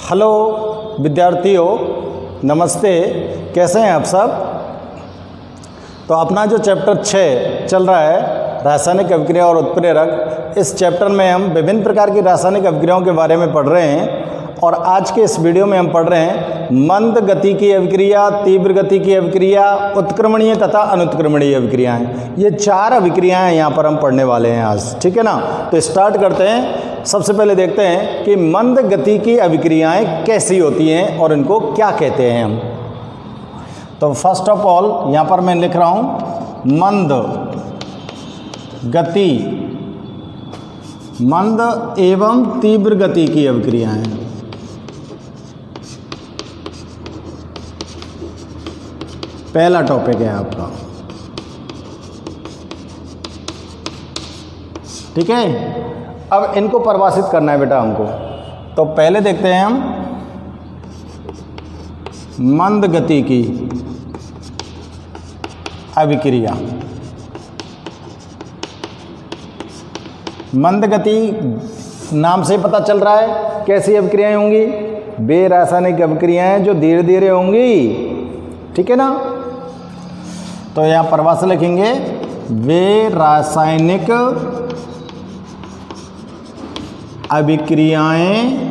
Hello विद्यार्थियों, नमस्ते। कैसे हैं आप सब? तो अपना जो चैप्टर 6 चल रहा है रासायनिक अभिक्रिया और उत्प्रेरक, इस चैप्टर में हम विभिन्न प्रकार की रासायनिक अभिक्रियाओं के बारे में पढ़ रहे हैं। और आज के इस वीडियो में हम पढ़ रहे हैं मंद गति की अभिक्रिया, तीव्र गति की अभिक्रिया, उत्क्रमणीय तथा अनुत्क्रमणीय अभिक्रियाएं। ये 4 अभिक्रियाएं यहाँ पर हम पढ़ने वाले हैं आज, ठीक है ना। तो स्टार्ट करते हैं। सबसे पहले देखते हैं कि मंद गति की अभिक्रियाएं कैसी होती हैं और इनको क्या कहते हैं हम। तो फर्स्ट ऑफ ऑल यहाँ पर मैं लिख रहा हूँ मंद गति, मंद एवं तीव्र गति की अभिक्रियाएं। पहला टॉपिक है आपका, ठीक है। अब इनको परिभाषित करना है बेटा हमको। तो पहले देखते हैं हम मंद गति की अभिक्रिया। मंद गति नाम से पता चल रहा है कैसी अभिक्रियाएं होंगी। वे रासायनिक अभिक्रियाएं जो धीरे धीरे होंगी, ठीक है ना। तो यहाँ परिभाषा लिखेंगे, वे रासायनिक अभिक्रियाएं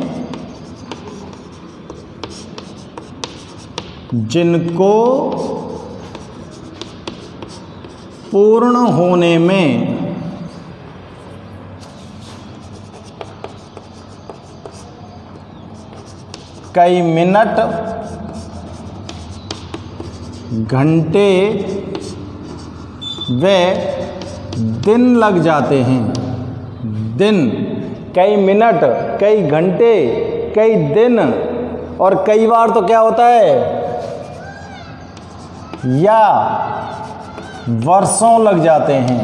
जिनको पूर्ण होने में कई मिनट, घंटे व दिन लग जाते हैं। दिन, कई मिनट, कई घंटे, कई दिन, और कई बार तो क्या होता है या वर्षों लग जाते हैं।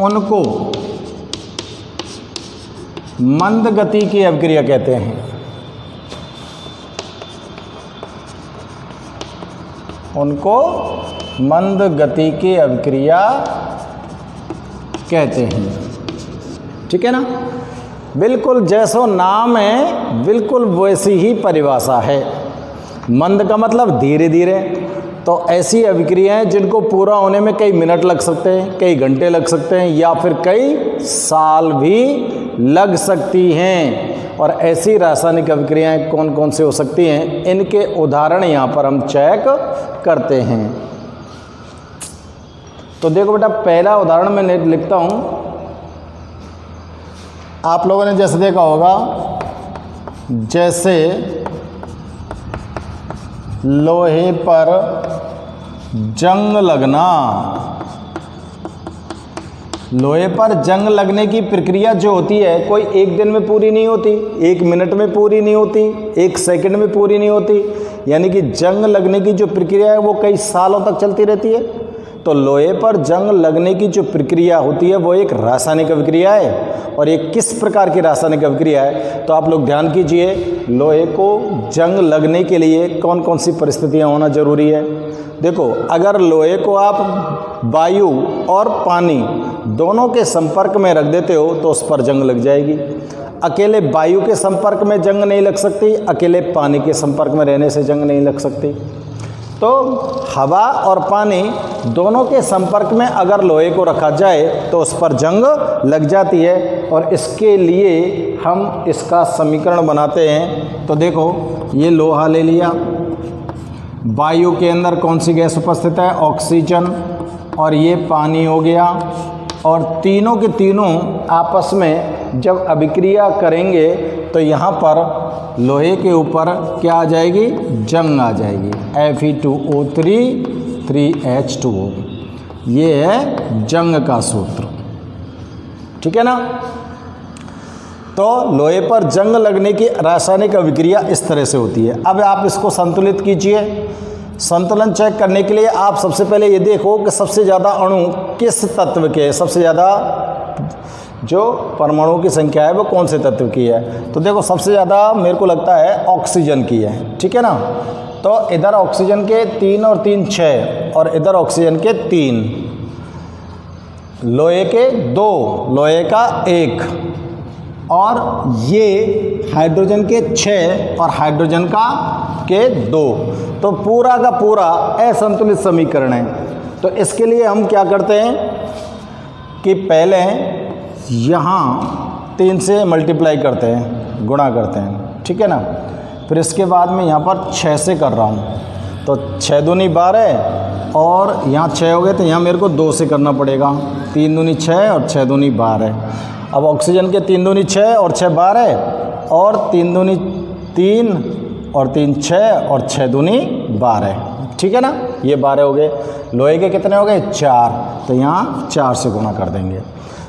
उनको मंद गति की अभिक्रिया कहते हैं। उनको मंद गति की अभिक्रिया कहते हैं, ठीक है ना। बिल्कुल जैसो नाम है, बिल्कुल वैसी ही परिभाषा है। मंद का मतलब धीरे धीरे। तो ऐसी अभिक्रियाएं जिनको पूरा होने में कई मिनट लग सकते हैं, कई घंटे लग सकते हैं, या फिर कई साल भी लग सकती हैं। और ऐसी रासायनिक अभिक्रियाएं कौन कौन से हो सकती हैं, इनके उदाहरण यहाँ पर हम चेक करते हैं। तो देखो बेटा, पहला उदाहरण मैं लिखता हूँ। आप लोगों ने जैसे देखा होगा, जैसे लोहे पर जंग लगना। लोहे पर जंग लगने की प्रक्रिया जो होती है, कोई एक दिन में पूरी नहीं होती, एक मिनट में पूरी नहीं होती, एक सेकंड में पूरी नहीं होती। यानी कि जंग लगने की जो प्रक्रिया है वो कई सालों तक चलती रहती है। तो लोहे पर जंग लगने की जो प्रक्रिया होती है वो एक रासायनिक अभिक्रिया है। और ये किस प्रकार की रासायनिक अभिक्रिया है, तो आप लोग ध्यान कीजिए। लोहे को जंग लगने के लिए कौन कौन सी परिस्थितियां होना जरूरी है। देखो, अगर लोहे को आप वायु और पानी दोनों के संपर्क में रख देते हो तो उस पर जंग लग जाएगी। अकेले वायु के संपर्क में जंग नहीं लग सकती, अकेले पानी के संपर्क में रहने से जंग नहीं लग सकती। तो हवा और पानी दोनों के संपर्क में अगर लोहे को रखा जाए तो उस पर जंग लग जाती है। और इसके लिए हम इसका समीकरण बनाते हैं। तो देखो, ये लोहा ले लिया, वायु के अंदर कौन सी गैस उपस्थित है, ऑक्सीजन, और ये पानी हो गया। और तीनों के तीनों आपस में जब अभिक्रिया करेंगे तो यहाँ पर लोहे के ऊपर क्या आ जाएगी, जंग आ जाएगी। Fe2O3 3H2O, ये है जंग का सूत्र, ठीक है ना। तो लोहे पर जंग लगने की रासायनिक अभिक्रिया इस तरह से होती है। अब आप इसको संतुलित कीजिए। संतुलन चेक करने के लिए आप सबसे पहले ये देखो कि सबसे ज़्यादा अणु किस तत्व के है, सबसे ज़्यादा जो परमाणुओं की संख्या है वो कौन से तत्व की है। तो देखो, सबसे ज़्यादा मेरे को लगता है ऑक्सीजन की है, ठीक है ना। तो इधर ऑक्सीजन के 3 और 3 6 और इधर ऑक्सीजन के 3। लोहे के 2, लोहे का 1, और ये हाइड्रोजन के 6 और हाइड्रोजन का के 2। तो पूरा का पूरा असंतुलित समीकरण है। तो इसके लिए हम क्या करते हैं कि पहले यहाँ 3 से मल्टीप्लाई करते हैं, गुणा करते हैं, ठीक है ना। फिर इसके बाद में यहाँ पर 6 से कर रहा हूँ, तो 6 दूनी 12 और यहाँ 6 हो गए, तो यहाँ मेरे को 2 से करना पड़ेगा। 3 दूनी 6 और 6 दूनी 12। अब ऑक्सीजन के 3 दूनी 6 और 6 12 और 3 दूनी 3 और 3 6 और 6 दूनी 12, ठीक है ना। ये 12 हो गए। लोहे के कितने हो गए? 4, तो यहाँ 4 से गुणा कर देंगे।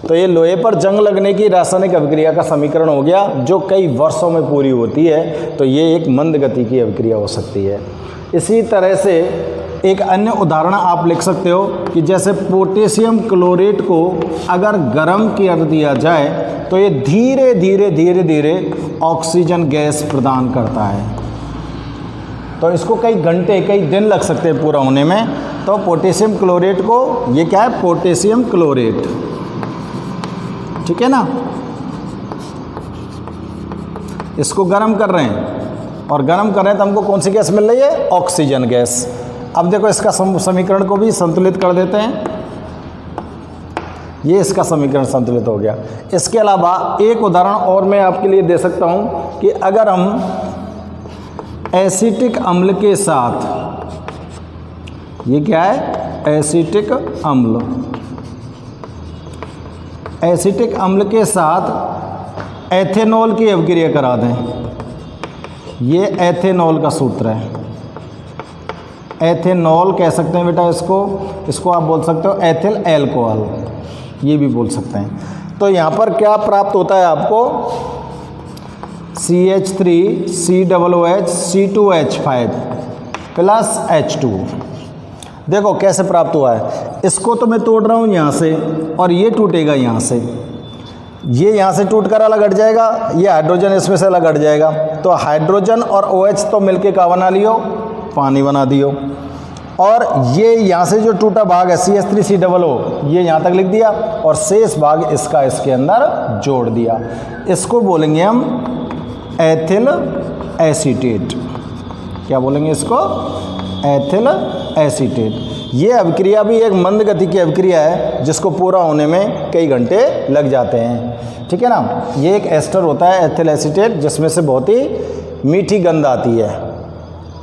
तो ये लोहे पर जंग लगने की रासायनिक अभिक्रिया का समीकरण हो गया, जो कई वर्षों में पूरी होती है। तो ये एक मंद गति की अभिक्रिया हो सकती है। इसी तरह से एक अन्य उदाहरण आप लिख सकते हो कि जैसे पोटेशियम क्लोरेट को अगर गर्म कर दिया जाए तो ये धीरे धीरे धीरे धीरे ऑक्सीजन गैस प्रदान करता है। तो इसको कई घंटे कई दिन लग सकते हैं पूरा होने में। तो पोटेशियम क्लोरेट को, ये क्या है? पोटेशियम क्लोरेट, ठीक है ना। इसको गर्म कर रहे हैं और गर्म कर रहे हैं तो हमको कौन सी गैस मिल रही है? Oxygen gas. अब देखो इसका समीकरण को भी संतुलित कर देते हैं। ये इसका समीकरण संतुलित हो गया। इसके अलावा एक उदाहरण और मैं आपके लिए दे सकता हूं कि अगर हम एसिटिक अम्ल के साथ, ये क्या है? एसिटिक अम्ल, एसिटिक अम्ल के साथ एथेनॉल की अभिक्रिया करा दें। ये एथेनॉल का सूत्र है। एथेनॉल कह सकते हैं बेटा इसको आप बोल सकते हो एथिल एल्कोहल, ये भी बोल सकते हैं। तो यहाँ पर क्या प्राप्त होता है आपको? CH3 COOH C2H5 plus H2। देखो कैसे प्राप्त हुआ है। इसको तो मैं तोड़ रहा हूँ यहाँ से और ये टूटेगा यहाँ से, ये यहाँ से टूट कर अलग हट जाएगा, ये हाइड्रोजन इसमें से अलग हट जाएगा। तो हाइड्रोजन और OH तो मिलके क्या बना लियो? पानी बना दियो। और ये यहाँ से जो टूटा भाग है CH3 COO, ये यहाँ तक लिख दिया और शेष भाग इसका इसके अंदर जोड़ दिया। इसको बोलेंगे हम एथिल एसीटेट। क्या बोलेंगे इसको? Ethyl acetate. ये अभिक्रिया भी एक मंद गति की अभिक्रिया है, जिसको पूरा होने में कई घंटे लग जाते हैं, ठीक है ना। ये एक एस्टर होता है एथिल एसीटेट, जिसमें से बहुत ही मीठी गंध आती है।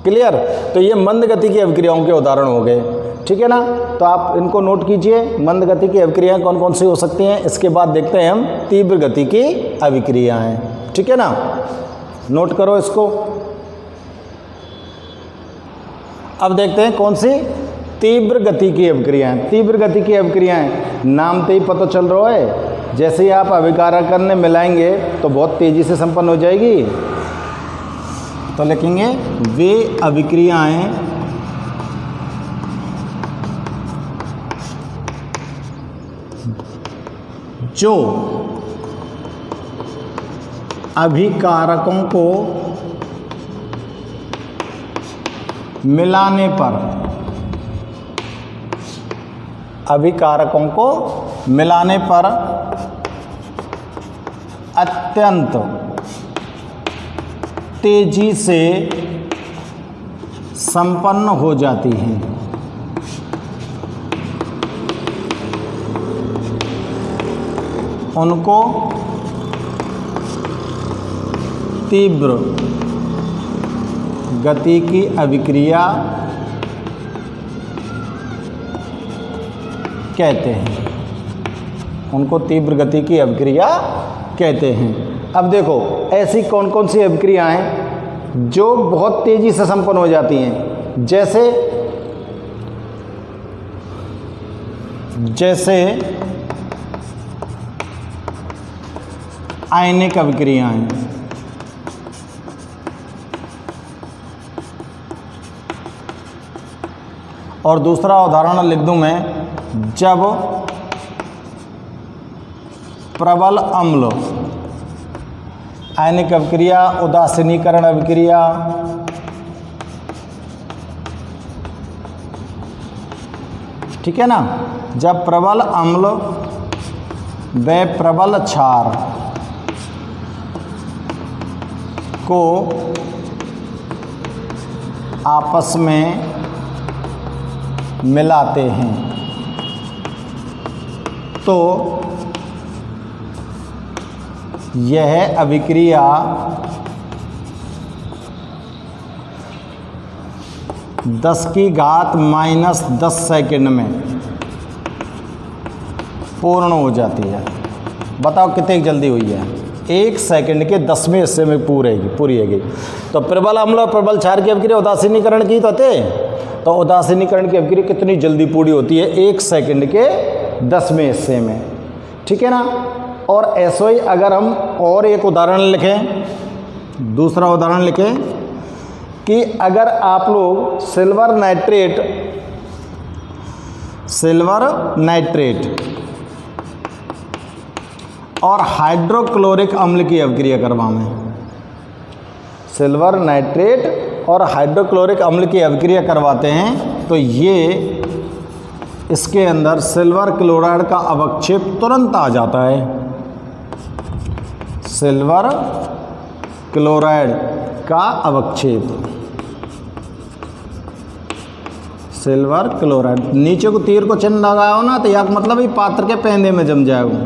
क्लियर? तो ये मंद गति की अभिक्रियाओं के उदाहरण हो गए, ठीक है ना। तो आप इनको नोट कीजिए, मंद गति की अभिक्रियाएं कौन कौन सी हो सकती हैं। इसके बाद देखते हैं हम तीव्र गति की अभिक्रियाएं, ठीक है ना। नोट करो इसको। अब देखते हैं कौन सी तीव्र गति की अभिक्रियाएं। तीव्र गति की अभिक्रियाएं नाम से ही पता चल रहा है, जैसे ही आप अभिकारकन में मिलाएंगे तो बहुत तेजी से संपन्न हो जाएगी। तो लिखेंगे वे अभिक्रियाएं जो अभिकारकों को मिलाने पर, अभिकारकों को मिलाने पर अत्यंत तेजी से संपन्न हो जाती हैं। उनको तीव्र गति की अभिक्रिया कहते हैं। उनको तीव्र गति की अभिक्रिया कहते हैं। अब देखो ऐसी कौन कौन सी अभिक्रियाएं हैं जो बहुत तेजी से संपन्न हो जाती हैं। जैसे आयनिक अभिक्रियाएं, और दूसरा उदाहरण लिख दूं मैं, जब प्रबल अम्ल, आयनिक अभिक्रिया, उदासीनीकरण अभिक्रिया, ठीक है ना। जब प्रबल अम्ल व प्रबल क्षार को आपस में मिलाते हैं तो यह अभिक्रिया 10⁻⁻10 सेकंड में पूर्ण हो जाती है। बताओ कितनी जल्दी हुई है? 1 सेकंड के 10वें हिस्से में पूरी है गई। तो प्रबल अम्ल और प्रबल क्षार की अभिक्रिया उदासीनीकरण की तो उदासीनीकरण की अभिक्रिया कितनी जल्दी पूरी होती है? 1 सेकंड के 10वें हिस्से में, ठीक है ना। और ऐसा ही अगर हम और एक उदाहरण लिखें, दूसरा उदाहरण लिखें कि अगर आप लोग सिल्वर नाइट्रेट और हाइड्रोक्लोरिक अम्ल की अभिक्रिया करवाएं, सिल्वर नाइट्रेट और हाइड्रोक्लोरिक अम्ल की अभिक्रिया करवाते हैं तो ये इसके अंदर सिल्वर क्लोराइड का अवक्षेप तुरंत आ जाता है। सिल्वर क्लोराइड का अवक्षेप, सिल्वर क्लोराइड, नीचे को तीर को चिन्ह लगाओ ना तो यह मतलब ही पात्र के पेंदे में जम जाएगा,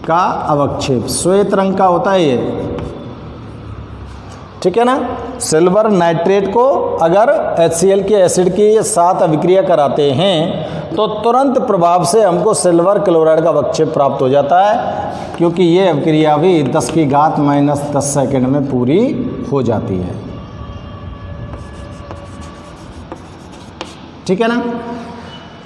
का अवक्षेप श्वेत रंग का होता है ये, ठीक है ना। सिल्वर नाइट्रेट को अगर HCl के एसिड के साथ अभिक्रिया कराते हैं तो तुरंत प्रभाव से हमको सिल्वर क्लोराइड का अवक्षेप प्राप्त हो जाता है, क्योंकि ये अभिक्रिया भी 10⁻⁻10 सेकंड में पूरी हो जाती है, ठीक है ना।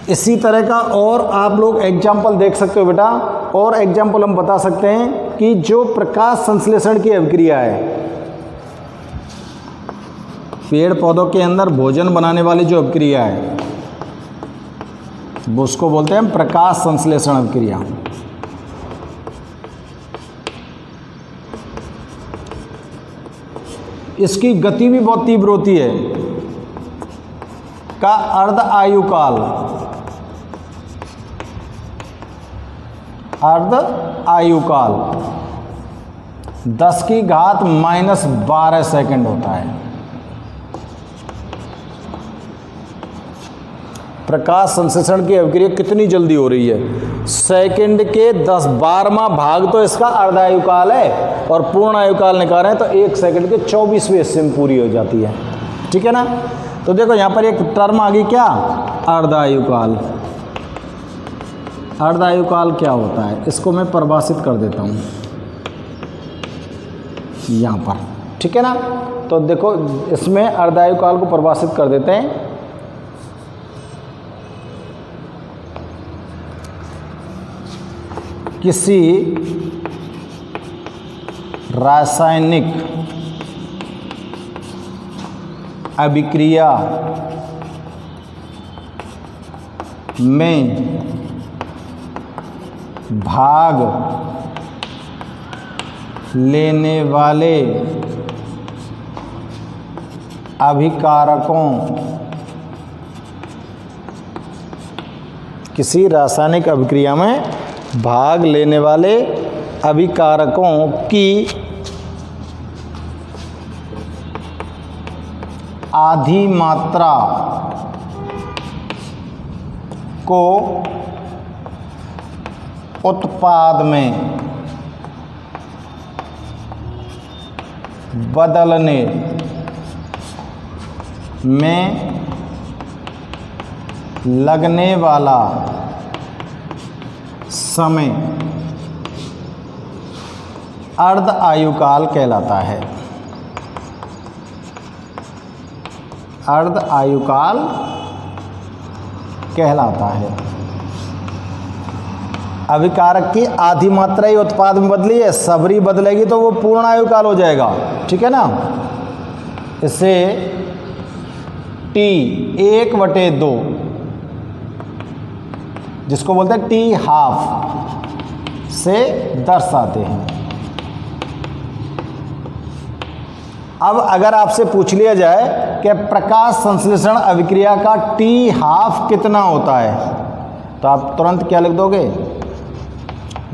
इसी तरह का और आप लोग एग्जाम्पल देख सकते हो बेटा। और एग्जाम्पल हम बता सकते हैं कि जो प्रकाश संश्लेषण की अभिक्रिया है, पेड़ पौधों के अंदर भोजन बनाने वाली जो अभिक्रिया है वो उसको बोलते हैं प्रकाश संश्लेषण अभिक्रिया। इसकी गति भी बहुत तीव्र होती है। का अर्ध आयुकाल 10⁻⁻12 सेकंड होता है। प्रकाश संश्लेषण की अभिक्रिया कितनी जल्दी हो रही है? सेकंड के 10/12वां भाग तो इसका अर्ध आयुकाल है और पूर्ण आयुकाल निकालें तो 1 सेकंड के 24वें हिस्से में पूरी हो जाती है, ठीक है ना। तो देखो यहाँ पर एक टर्म आ गई क्या? अर्ध आयुकाल। अर्ध आयुकाल क्या होता है? इसको मैं परिभाषित कर देता हूँ यहाँ पर, ठीक है ना। तो देखो इसमें अर्ध आयुकाल को परिभाषित कर देते हैं। किसी रासायनिक अभिक्रिया में भाग लेने वाले अभिकारकों, किसी रासायनिक अभिक्रिया में भाग लेने वाले अभिकारकों की आधी मात्रा को उत्पाद में बदलने में लगने वाला समय अर्ध आयुकाल कहलाता है। अर्ध आयुकाल कहलाता है। अभिकारक की आधी मात्रा ही उत्पाद में बदली है, सबरी बदलेगी तो वो पूर्ण आयुकाल हो जाएगा, ठीक है ना। इसे T1/2 जिसको बोलते हैं T½ से दर्शाते हैं। अब अगर आपसे पूछ लिया जाए कि प्रकाश संश्लेषण अभिक्रिया का T½ कितना होता है तो आप तुरंत क्या लिख दोगे?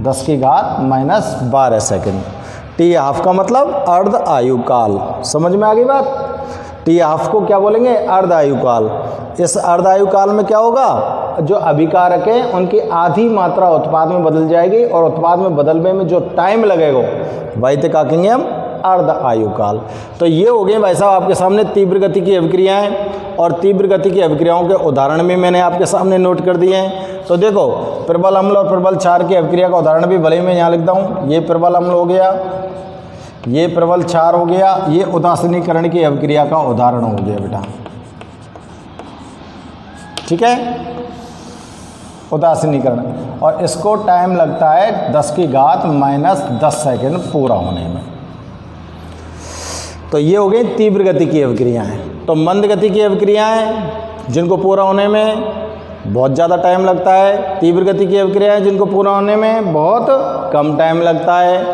10 की घात -12 सेकंड। टी हाफ का मतलब अर्ध आयु काल। समझ में आ गई बात? टी हाफ को क्या बोलेंगे? अर्ध आयु काल। इस अर्ध आयु काल में क्या होगा? जो अभिकारक है उनकी आधी मात्रा उत्पाद में बदल जाएगी और उत्पाद में बदलने में जो टाइम लगेगा वही तो क्या कहेंगे हम? अर्ध आयु काल। तो ये हो गए भाई साहब आपके सामने तीव्र गति की अभिक्रियाएं, और तीव्र गति की अभिक्रियाओं के उदाहरण भी मैंने आपके सामने नोट कर दिए हैं। तो देखो, प्रबल अम्ल और प्रबल क्षार की अभिक्रिया का उदाहरण भी भले ही मैं यहाँ लिखता हूँ। ये प्रबल अम्ल हो गया, ये प्रबल क्षार हो गया, ये उदासीनीकरण की अभिक्रिया का उदाहरण हो गया बेटा। ठीक है, उदासीनीकरण, और इसको टाइम लगता है 10 की घात -10 सेकंड पूरा होने में। तो ये हो गई तीव्र गति की अभिक्रियाएं। तो मंद गति की अभिक्रियाएं जिनको पूरा होने में बहुत ज़्यादा टाइम लगता है, तीव्र गति की अभिक्रियाएं जिनको पूरा होने में बहुत कम टाइम लगता है।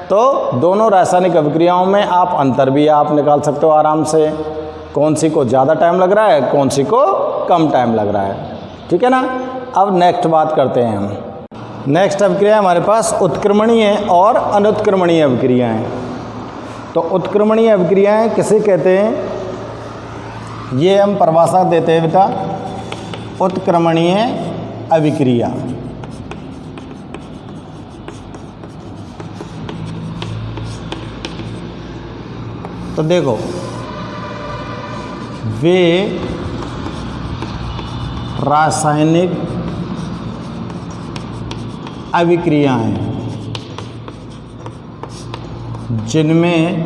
तो दोनों रासायनिक अभिक्रियाओं में आप अंतर भी आप निकाल सकते हो आराम से, कौन सी को ज़्यादा टाइम लग रहा है, कौन सी को कम टाइम लग रहा है। ठीक है ना? अब नेक्स्ट बात करते हैं हम। नेक्स्ट अभिक्रिया हमारे पास उत्क्रमणीय और अनुत्क्रमणीय अभिक्रियाएं। तो उत्क्रमणीय अभिक्रियाएं किसे कहते हैं? ये हम परिभाषा देते हैं बेटा, उत्क्रमणीय अभिक्रिया। तो देखो, वे रासायनिक अभिक्रियाएं जिनमें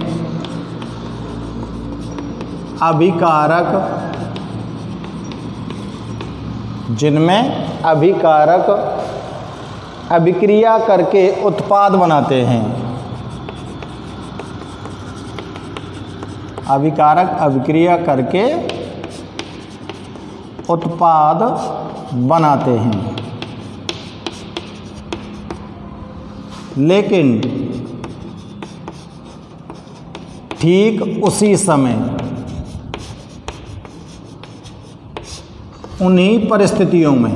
अभिकारक अभिक्रिया करके उत्पाद बनाते हैं। अभिकारक अभिक्रिया करके उत्पाद बनाते हैं, लेकिन ठीक उसी समय उन्हीं परिस्थितियों में,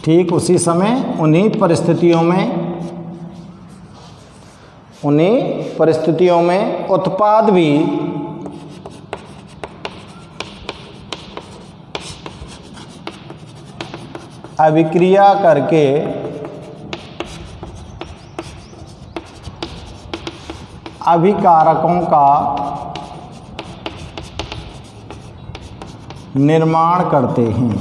ठीक उसी समय उन्हीं परिस्थितियों में उत्पाद भी अभिक्रिया करके अभिकारकों का निर्माण करते हैं।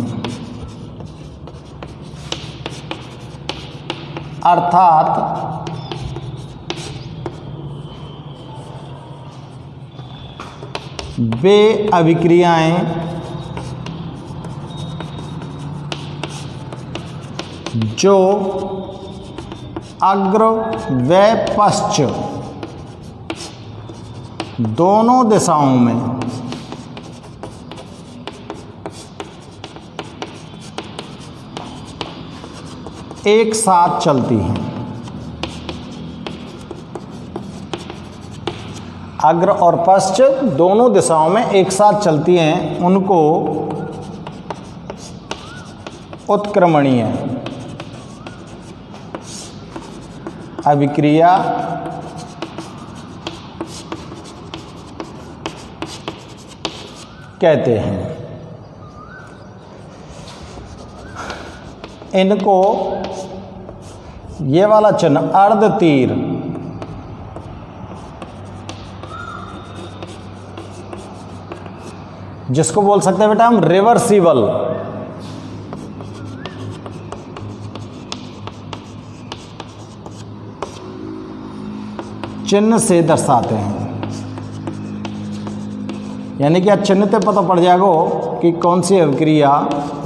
अर्थात वे अभिक्रियाएं जो अग्र व पश्च दोनों दिशाओं में एक साथ चलती हैं। अग्र और पश्च दोनों दिशाओं में एक साथ चलती हैं, उनको उत्क्रमणीय अभिक्रिया कहते हैं। इनको ये वाला चिन्ह अर्ध तीर जिसको बोल सकते हैं बेटा हम रिवर्सिबल चिन्ह से दर्शाते हैं। यानी कि आज चिन्ह से पता पड़ जाएगा कि कौन सी अभिक्रिया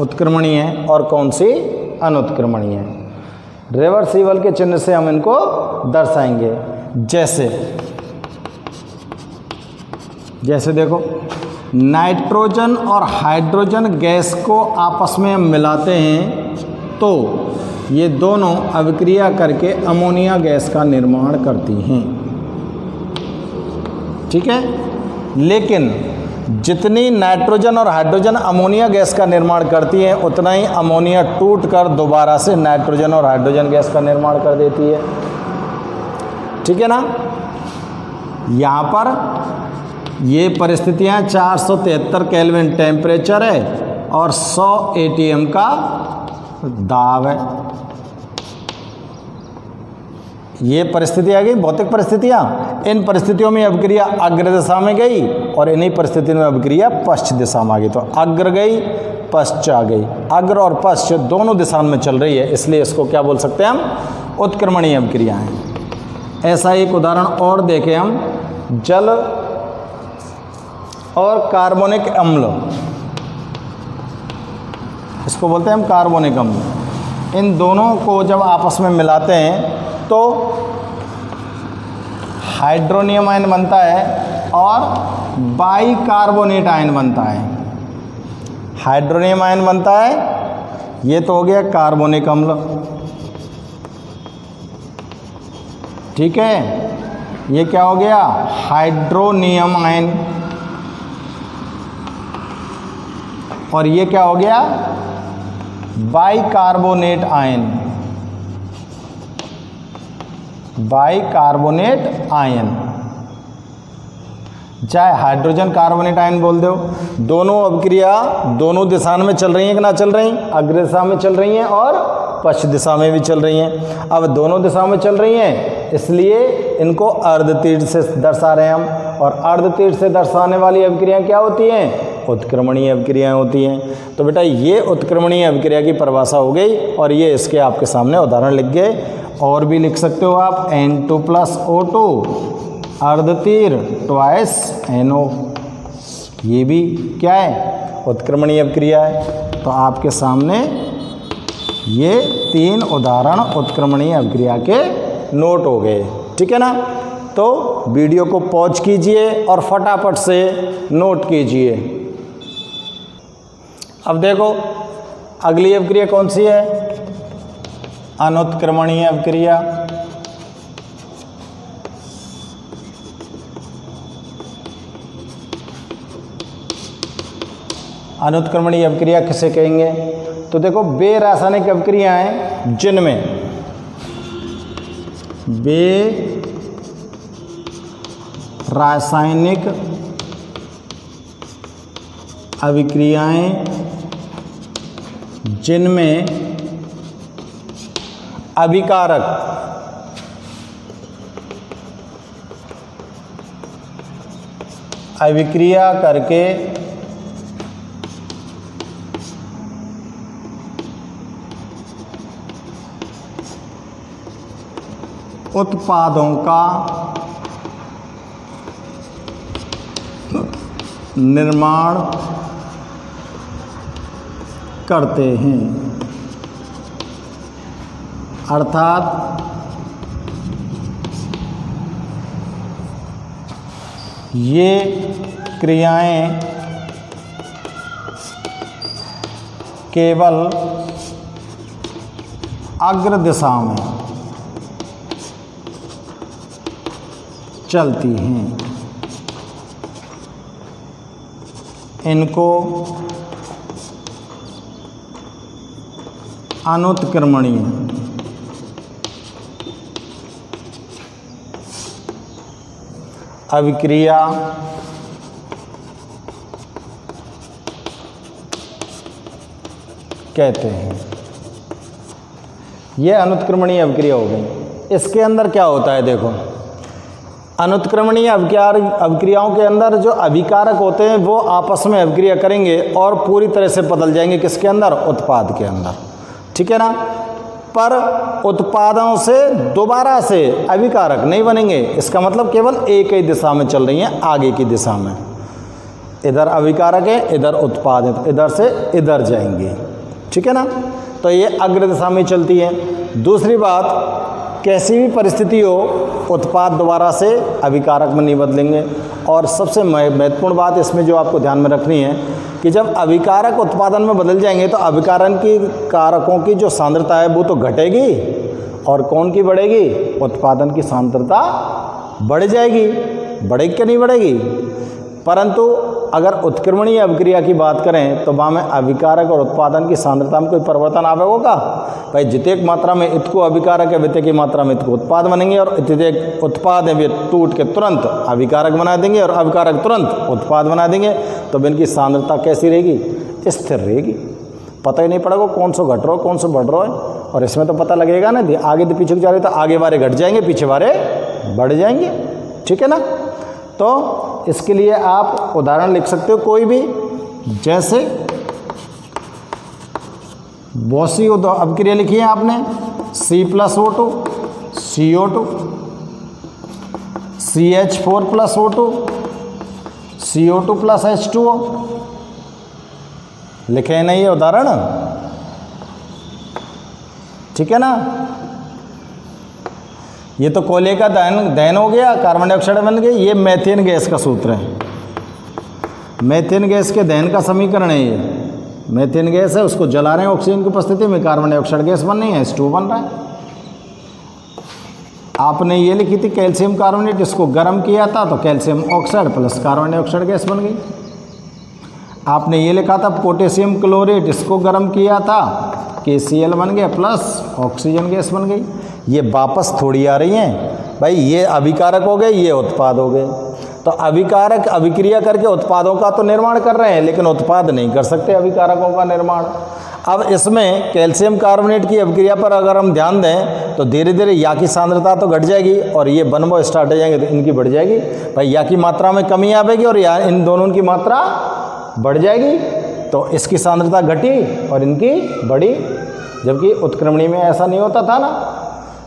उत्क्रमणीय है और कौन सी अनुत्क्रमणीय है। रिवर्सिबल के चिन्ह से हम इनको दर्शाएंगे। जैसे देखो, नाइट्रोजन और हाइड्रोजन गैस को आपस में मिलाते हैं तो ये दोनों अभिक्रिया करके अमोनिया गैस का निर्माण करती हैं। ठीक है, लेकिन जितनी नाइट्रोजन और हाइड्रोजन अमोनिया गैस का निर्माण करती हैं, उतना ही अमोनिया टूटकर दोबारा से नाइट्रोजन और हाइड्रोजन गैस का निर्माण कर देती है। ठीक है ना। यहाँ पर ये परिस्थितियाँ 473 केल्विन टेम्परेचर है और 100 ATM का दाब है। ये परिस्थिति आ गई भौतिक परिस्थितियाँ। इन परिस्थितियों में अभिक्रिया अग्र दिशा में गई और इन्हीं परिस्थितियों में अभिक्रिया पश्च दिशा में आ गई। तो अग्र गई, पश्च आ गई। अग्र और पश्च दोनों दिशाओं में चल रही है, इसलिए इसको क्या बोल सकते हैं हम, उत्क्रमणीय अभिक्रिया हैं। ऐसा एक उदाहरण और देखें हम, जल और कार्बोनिक अम्ल, इसको बोलते हैं हम कार्बोनिक अम्ल। इन दोनों को जब आपस में मिलाते हैं तो हाइड्रोनियम आयन बनता है और बाइकार्बोनेट आयन बनता है। हाइड्रोनियम आयन बनता है, ये तो हो गया कार्बोनिक अम्ल। ठीक है, ये क्या हो गया, हाइड्रोनियम आयन। और ये क्या हो गया, बाइकार्बोनेट आयन। बाइकार्बोनेट आयन, चाहे हाइड्रोजन कार्बोनेट आयन बोल दो। दोनों अभिक्रिया दोनों दिशा में चल रही हैं कि ना चल रही, अग्र दिशा में चल रही हैं और पश्च दिशा में भी चल रही हैं। अब दोनों दिशा में चल रही हैं, इसलिए इनको अर्धतीर्थ से दर्शा रहे हैं हम। और अर्धतीर्थ से दर्शाने वाली अभिक्रियाएं क्या होती हैं, उत्क्रमणीय अभिक्रियाएं होती हैं। तो बेटा ये उत्क्रमणीय अभिक्रिया की परिभाषा हो गई और ये इसके आपके सामने उदाहरण लिख गए। और भी लिख सकते हो आप, N2 + O2 अर्धतीर ट्वाइस NO, ये भी क्या है, उत्क्रमणीय अभिक्रिया है। तो आपके सामने ये 3 उदाहरण उत्क्रमणीय अभिक्रिया के नोट हो गए। ठीक है ना। तो वीडियो को पॉज कीजिए और फटाफट से नोट कीजिए। अब देखो अगली अभिक्रिया कौन सी है, अनुत्क्रमणीय अभिक्रिया। अनुत्क्रमणीय अभिक्रिया किसे कहेंगे, तो देखो वे रासायनिक अभिक्रियाएं जिनमें वे रासायनिक अभिक्रियाएं जिनमें अभिकारक अभिक्रिया करके उत्पादों का निर्माण करते हैं। अर्थात ये क्रियाएं केवल अग्र दिशा में चलती हैं। इनको अनुत्क्रमणीय अभिक्रिया कहते हैं। यह अनुत्क्रमणीय अभिक्रिया हो गई। इसके अंदर क्या होता है, देखो अनुत्क्रमणीय अभिक्रियाओं के अंदर जो अभिकारक होते हैं वो आपस में अभिक्रिया करेंगे और पूरी तरह से बदल जाएंगे किसके अंदर, उत्पाद के अंदर। ठीक है ना। पर उत्पादों से दोबारा से अभिकारक नहीं बनेंगे। इसका मतलब केवल एक ही दिशा में चल रही हैं, आगे की दिशा में। इधर अभिकारक है, इधर उत्पाद है, इधर से इधर जाएंगे। ठीक है ना। तो ये अग्र दिशा में चलती है। दूसरी बात, कैसी भी परिस्थिति हो उत्पाद दोबारा से अभिकारक में नहीं बदलेंगे। और सबसे महत्वपूर्ण बात इसमें जो आपको ध्यान में रखनी है कि जब अभिकारक उत्पादन में बदल जाएंगे तो अभिकारन की कारकों की जो सांद्रता है वो तो घटेगी और कौन की बढ़ेगी, उत्पादन की सांद्रता बढ़ जाएगी। बढ़ेगी कि नहीं बढ़ेगी। परंतु अगर उत्क्रमणीय अभिक्रिया की बात करें तो वहाँ में अभिकारक और उत्पादन की सांद्रता में कोई परिवर्तन आवे होगा? भाई जितेक मात्रा में इत को अभिकारक है वितेक की मात्रा में इत को उत्पाद बनेंगे, और जितेक उत्पाद है वे टूट के तुरंत अभिकारक बना देंगे और अभिकारक तुरंत उत्पाद बना देंगे। तो इनकी सांद्रता कैसी रहेगी? स्थिर रहेगी। पता ही नहीं पड़ेगा कौन सा घट रहा है कौन सा बढ़ रहा है। और इसमें तो पता लगेगा ना, आगे तो पीछे जा रहे तो आगे वाले घट जाएंगे, पीछे वाले बढ़ जाएंगे। ठीक है ना? तो इसके लिए आप उदाहरण लिख सकते हो कोई भी, जैसे बहुत सी अभिक्रिया लिखी है आपने, C+O2 CO2, CH4+O2 CO2 + H2O, लिखे हैं ना ये उदाहरण? ठीक है ना? ये तो कोयले का दहन हो गया, कार्बन डाइऑक्साइड बन गई। ये मीथेन गैस का सूत्र है, मीथेन गैस के दहन का समीकरण है ये। मीथेन गैस है, उसको जला रहे हैं ऑक्सीजन की उपस्थिति में, कार्बन डाइऑक्साइड गैस बन रही है, H2O बन रहा है। आपने ये लिखी थी कैल्शियम कार्बोनेट, इसको गर्म किया था तो calcium oxide plus carbon dioxide gas बन गई। आपने ये लिखा था पोटेशियम क्लोरेट, इसको गर्म किया था KCl बन गया प्लस ऑक्सीजन गैस बन गई। ये वापस थोड़ी आ रही हैं भाई, ये अभिकारक हो गए, ये उत्पाद हो गए। तो अभिकारक अभिक्रिया करके उत्पादों का तो निर्माण कर रहे हैं, लेकिन उत्पाद नहीं कर सकते अभिकारकों का निर्माण। अब इसमें कैल्शियम कार्बोनेट की अभिक्रिया पर अगर हम ध्यान दें तो धीरे धीरे या की सांद्रता तो घट जाएगी और ये बनबो स्टार्ट हो जाएंगे तो इनकी बढ़ जाएगी। भाई या की मात्रा में कमी आएगी और या इन दोनों की मात्रा बढ़ जाएगी, तो इसकी सांद्रता घटी और इनकी बढ़ी, जबकि उत्क्रमणीय में ऐसा नहीं होता था ना।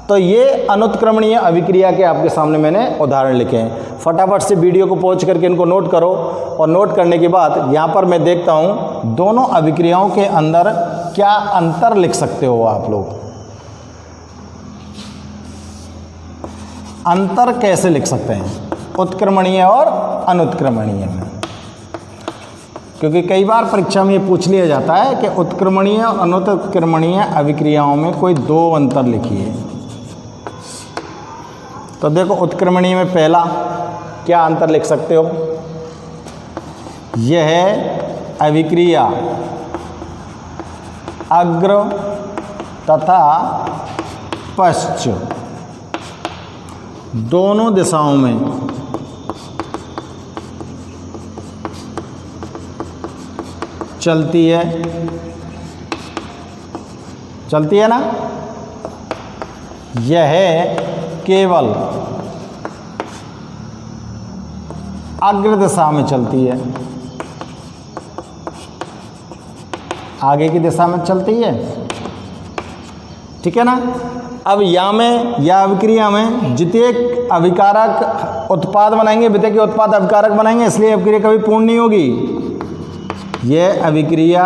तो ये अनुत्क्रमणीय अभिक्रिया के आपके सामने मैंने उदाहरण लिखे हैं। फटाफट से वीडियो को पॉज करके इनको नोट करो, और नोट करने के बाद यहाँ पर मैं देखता हूँ दोनों अभिक्रियाओं के अंदर क्या अंतर लिख सकते हो आप लोग। अंतर कैसे लिख सकते हैं उत्क्रमणीय और अनुत्क्रमणीय में? क्योंकि कई बार परीक्षा में ये पूछ लिया जाता है कि उत्क्रमणीय और अनुत्क्रमणीय अभिक्रियाओं में कोई दो अंतर लिखिए। तो देखो उत्क्रमणीय में पहला क्या अंतर लिख सकते हो? यह है अभिक्रिया अग्र तथा पश्च दोनों दिशाओं में चलती है ना। यह केवल अग्र दिशा में चलती है, आगे की दिशा में चलती है। ठीक है ना? अब या अभिक्रिया में जितेक अभिकारक उत्पाद बनाएंगे वितेक के उत्पाद अभिकारक बनाएंगे, इसलिए अभिक्रिया कभी पूर्ण नहीं होगी। यह अभिक्रिया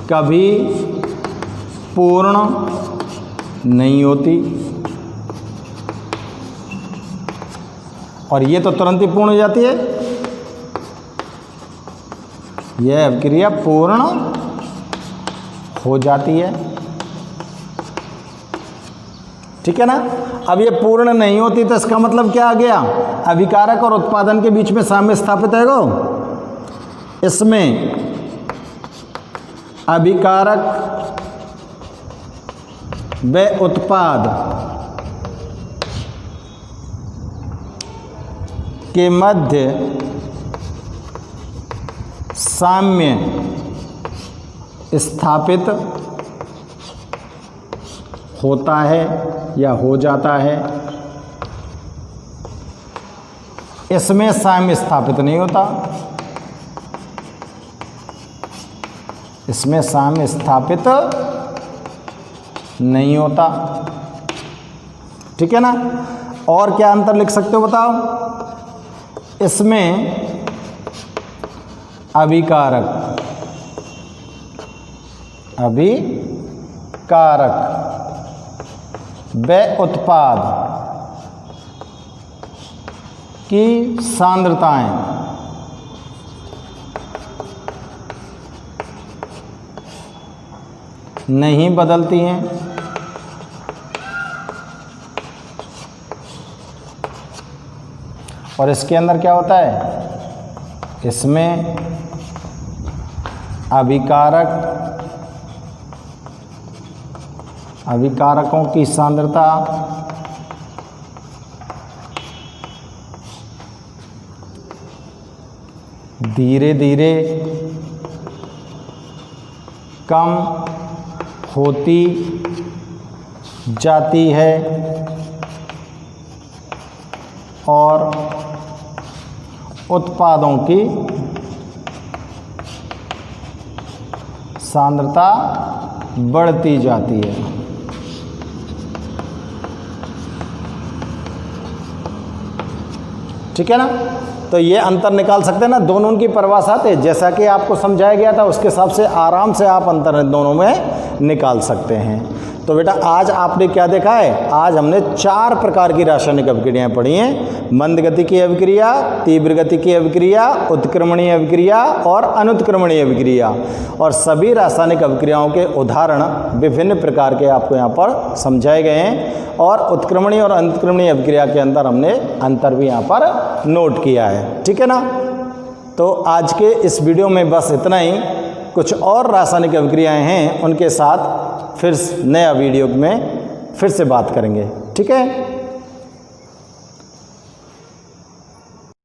कभी पूर्ण नहीं होती, और ये तो तुरंत ही पूर्ण हो जाती है। यह अभिक्रिया पूर्ण हो जाती है। ठीक है ना? अब ये पूर्ण नहीं होती तो इसका मतलब क्या आ गया? अभिकारक और उत्पादन के बीच में साम्य स्थापित है गो। इसमें अभिकारक व उत्पाद के मध्य साम्य स्थापित होता है या हो जाता है। इसमें साम्य स्थापित नहीं होता, इसमें साम्य स्थापित नहीं होता। ठीक है ना? और क्या अंतर लिख सकते हो बताओ? इसमें अभिकारक व उत्पाद की सांद्रताएं नहीं बदलती हैं। और इसके अंदर क्या होता है? इसमें अभिकारकों की सांद्रता धीरे धीरे कम होती जाती है और उत्पादों की सांद्रता बढ़ती जाती है। ठीक है ना। तो ये अंतर निकाल सकते हैं ना, दोनों की परिभाषा थे जैसा कि आपको समझाया गया था उसके हिसाब से आराम से आप अंतर दोनों में निकाल सकते हैं। तो बेटा आज आपने क्या देखा है, आज हमने 4 प्रकार की रासायनिक अभिक्रियाएं पढ़ी हैं। मंद गति की अभिक्रिया, तीव्र गति की अभिक्रिया, उत्क्रमणीय अभिक्रिया और अनुत्क्रमणीय अभिक्रिया। और सभी रासायनिक अभिक्रियाओं के उदाहरण विभिन्न प्रकार के आपको यहाँ पर समझाए गए हैं। और उत्क्रमणीय और अनुत्क्रमणीय अभिक्रिया के अंदर हमने अंतर भी यहाँ पर नोट किया है। ठीक है ना। तो आज के इस वीडियो में बस इतना ही। कुछ और रासायनिक अभिक्रियाएं हैं, उनके साथ फिर नया वीडियो में फिर से बात करेंगे। ठीक है।